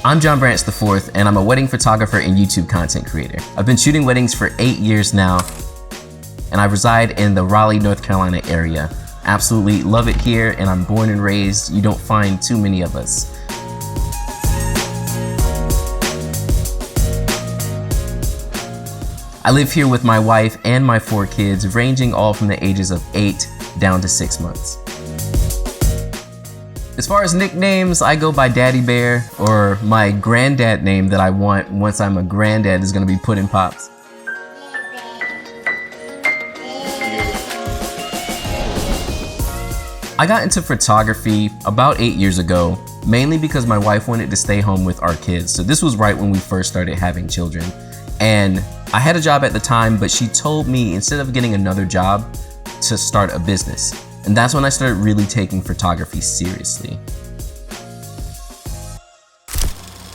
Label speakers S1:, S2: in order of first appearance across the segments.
S1: I'm John Branch IV, and I'm a wedding photographer and YouTube content creator. I've been shooting weddings for 8 years now, and I reside in the Raleigh, North Carolina area. Absolutely love it here, and I'm born and raised. You don't find too many of us. I live here with my wife and my 4 kids, ranging all from the ages of 8 down to 6 months. As far as nicknames, I go by Daddy Bear, or my granddad name that I want once I'm a granddad is gonna be Puddin' Pops. I got into photography about 8 years ago, mainly because my wife wanted to stay home with our kids. So this was right when we first started having children. And I had a job at the time, but she told me instead of getting another job, to start a business. And that's when I started really taking photography seriously.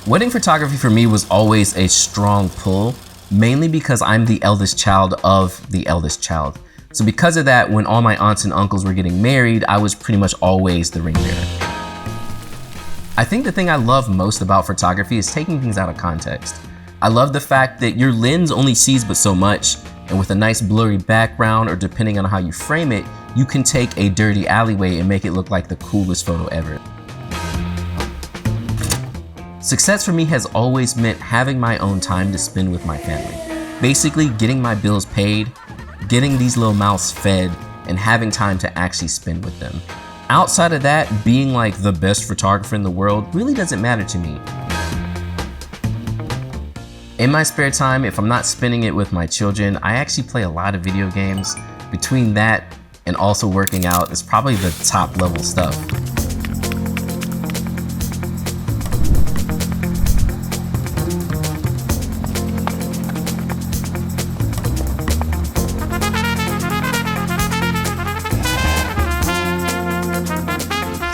S1: Wedding photography for me was always a strong pull, mainly because I'm the eldest child of the eldest child. So because of that, when all my aunts and uncles were getting married, I was pretty much always the ring bearer. I think the thing I love most about photography is taking things out of context. I love the fact that your lens only sees but so much, and with a nice blurry background, or depending on how you frame it, you can take a dirty alleyway and make it look like the coolest photo ever. Success for me has always meant having my own time to spend with my family. Basically getting my bills paid, getting these little mouths fed, and having time to actually spend with them. Outside of that, being like the best photographer in the world really doesn't matter to me. In my spare time, if I'm not spending it with my children, I actually play a lot of video games. Between that and also working out is probably the top level stuff.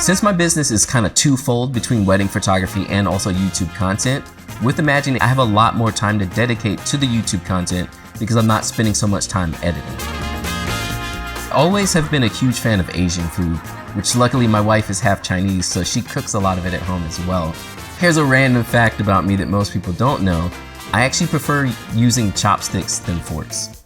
S1: Since my business is kind of twofold between wedding photography and also YouTube content, with Imagen, I have a lot more time to dedicate to the YouTube content because I'm not spending so much time editing. I always have been a huge fan of Asian food, which luckily my wife is half Chinese, so she cooks a lot of it at home as well. Here's a random fact about me that most people don't know. I actually prefer using chopsticks than forks.